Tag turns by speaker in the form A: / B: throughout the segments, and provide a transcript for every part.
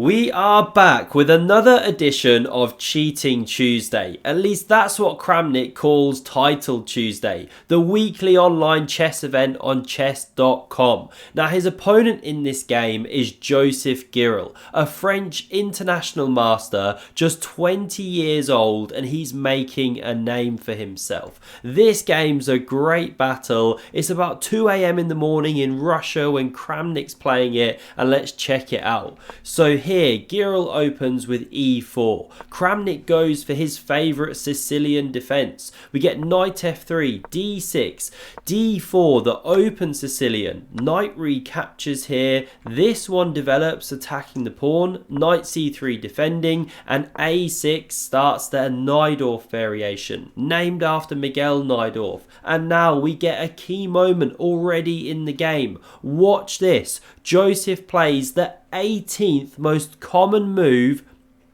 A: We are back with another edition of Cheating Tuesday. At least that's what Kramnik calls Title Tuesday, the weekly online chess event on chess.com. Now his opponent in this game is Joseph Girel, a French international master, just 20 years old, and he's making a name for himself. This game's a great battle. It's about 2 AM in the morning in Russia when Kramnik's playing it, and let's check it out. So here, Girel opens with e4. Kramnik goes for his favourite Sicilian defence. We get knight f3, d6, d4, the open Sicilian. Knight recaptures here. This one develops, attacking the pawn. Knight c3 defending, and a6 starts their Najdorf variation, named after Miguel Najdorf. And now we get a key moment already in the game. Watch this. Joseph plays the 18th most common move,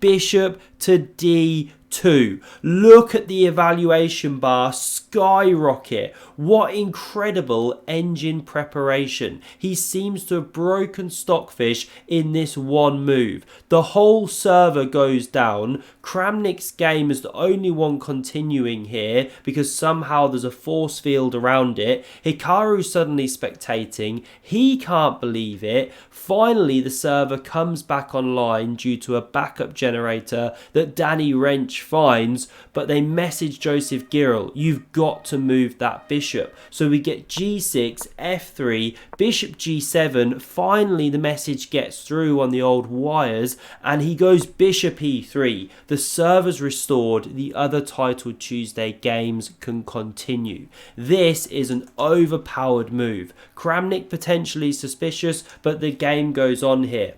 A: bishop to d2. Look at the evaluation bar skyrocket. What incredible engine preparation. He seems to have broken stockfish in this one move. The whole server goes down. Kramnik's game is the only one continuing here because somehow there's a force field around it. Hikaru's suddenly spectating. He can't believe it. Finally, the server comes back online due to a backup generator that Danny Wrench finds, but they message Joseph Girel, you've got to move that bishop. So we get g6, f3, bishop g7. Finally, the message gets through on the old wires, and he goes bishop e3. The server's restored. The other Title Tuesday games can continue. This is an overpowered move. Kramnik potentially suspicious, but the game goes on here.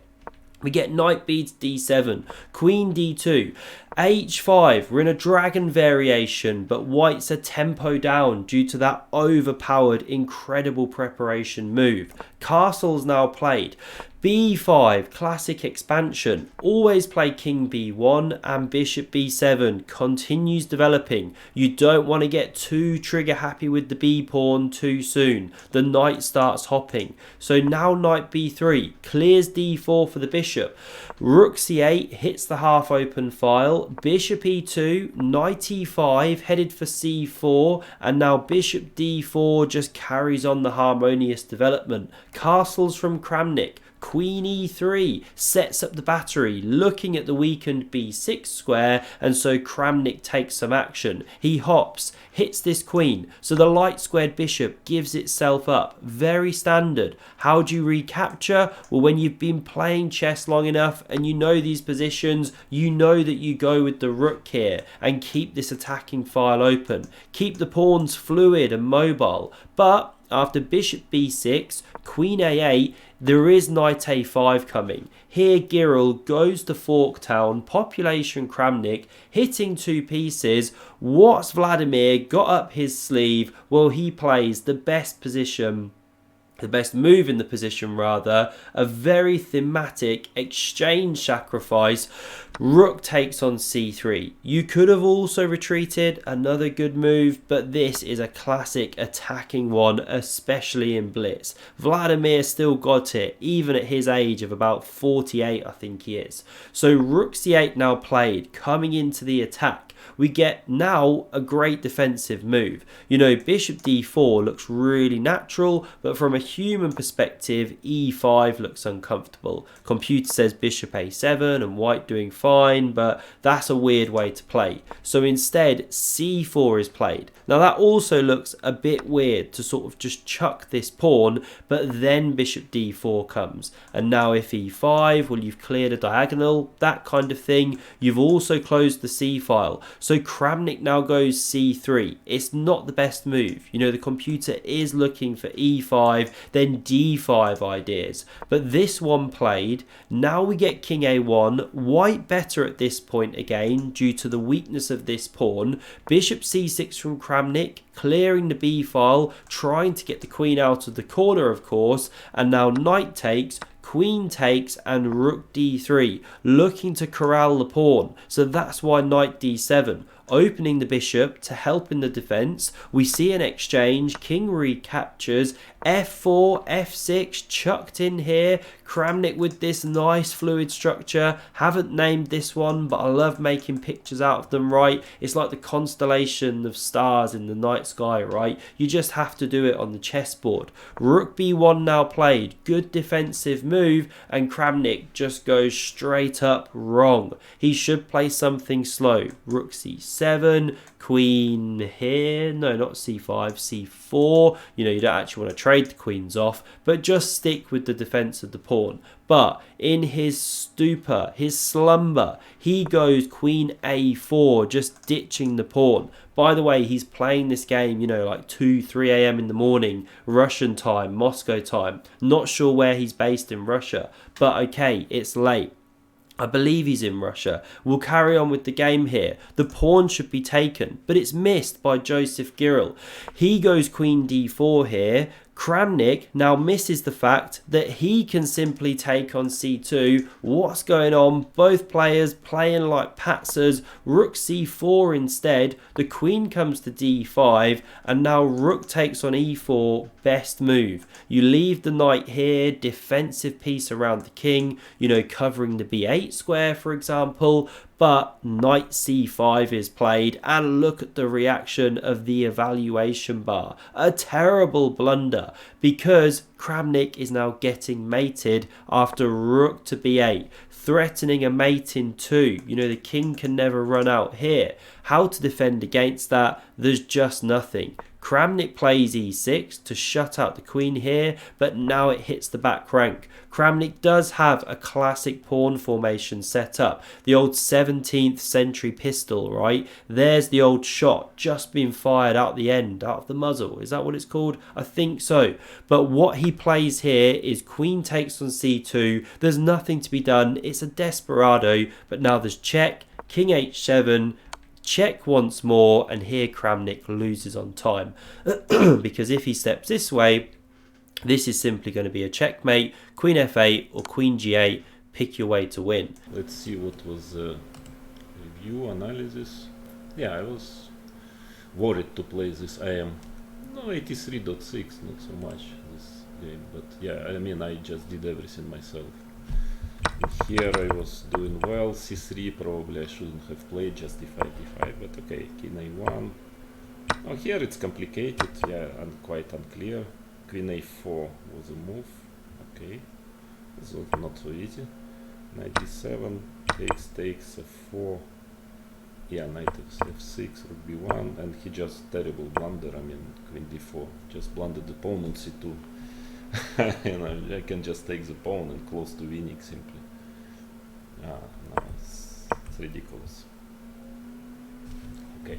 A: We get knight beats d7, queen d2, h5. We're in a dragon variation, but white's a tempo down due to that overpowered, incredible preparation move. Castle's now played. b5, classic expansion. Always play king b1, and bishop b7 continues developing. You don't want to get too trigger happy with the b pawn too soon. The knight starts hopping. So now knight b3 clears d4 for the bishop. Rook c8 hits the half open file. Bishop e2, knight e5 headed for c4, and now bishop d4 just carries on the harmonious development. Castles from Kramnik. Queen e3 sets up the battery, looking at the weakened b6 square, and so Kramnik takes some action. He hops, hits this queen, so the light squared bishop gives itself up. Very standard. How do you recapture? Well, when you've been playing chess long enough and you know these positions, you know that you go with the rook here and keep this attacking file open. Keep the pawns fluid and mobile. But after bishop b6, queen a8, there is knight a5 coming. Here Girel goes to Forktown, population Kramnik, hitting two pieces. What's Vladimir got up his sleeve? Well, he plays the best position, the best move in the position rather, a very thematic exchange sacrifice. Rook takes on c3. You could have also retreated, another good move, but this is a classic attacking one, especially in blitz. Vladimir still got it, even at his age of about 48, I think he is. So rook c8 now played, coming into the attack. We get now a great defensive move. You know, bishop d4 looks really natural, but from a human perspective, e5 looks uncomfortable. Computer says bishop a7 and white doing fine, but that's a weird way to play. So instead, c4 is played. Now that also looks a bit weird to sort of just chuck this pawn, but then bishop d4 comes. And now if e5, well, you've cleared a diagonal, that kind of thing. You've also closed the c file. So Kramnik now goes c3. It's not the best move. You know, the computer is looking for e5, then d5 ideas. But this one played. Now we get king a1. White better at this point again due to the weakness of this pawn. Bishop c6 from Kramnik, clearing the b file, trying to get the queen out of the corner, of course. And now knight takes, queen takes, and rook d3, looking to corral the pawn. So that's why knight d7. opening the bishop to help in the defense. We see an exchange, king recaptures, f4, f6 chucked in here. Kramnik with this nice fluid structure. Haven't named this one, but I love making pictures out of them, right? It's like the constellation of stars in the night sky, right? You just have to do it on the chessboard. Rook b1 now played. Good defensive move, and Kramnik just goes straight up wrong. He should play something slow. Rook c7, queen here. No, not c5, c4. You know, you don't actually want to trade the queens off, but just stick with the defense of the pawn. But in his stupor, his slumber, he goes queen a4, just ditching the pawn. By the way, he's playing this game, you know, like 2, 3 a.m. in the morning, Russian time, Moscow time. Not sure where he's based in Russia, but okay, it's late. I believe he's in Russia. We'll carry on with the game here. The pawn should be taken, but it's missed by Joseph Girel. He goes queen d4 here. Kramnik now misses the fact that he can simply take on c2. What's going on? Both players playing like patzers. Rook c4 instead. The queen comes to d5, and now rook takes on e4. Best move. You leave the knight here, defensive piece around the king, you know, covering the b8 square, for example. But knight c5 is played, and look at the reaction of the evaluation bar. A terrible blunder, because Kramnik is now getting mated after rook to b8, threatening a mate in 2. You know, the king can never run out here. How to defend against that? There's just nothing. Kramnik plays e6 to shut out the queen here, but now it hits the back rank. Kramnik does have a classic pawn formation set up. The old 17th century pistol, right? There's the old shot just being fired out the end, out of the muzzle. Is that what it's called? I think so. But what he plays here is queen takes on c2. There's nothing to be done. It's a desperado, but now there's check, king h7, check once more, and here Kramnik loses on time. Because if he steps this way, this is simply going to be a checkmate, queen f8 or queen g8, pick your way to win.
B: Let's see what was the review analysis. Yeah, I was worried to play this. I am 83.6, not so much this game, but yeah, I mean, I just did everything myself. Here I was doing well. C3 probably I shouldn't have played, just d5, d5, but okay, king a1. Oh, here it's complicated, yeah, and quite unclear. Queen a4 was a move, okay, it's not so easy. Knight d7, takes f4, yeah, knight f6, rook b1, and he just terrible blunder. I mean, queen d4, just blundered the pawn on c2. You know, I can just take the pawn and close to winning simply. No, it's ridiculous. Okay.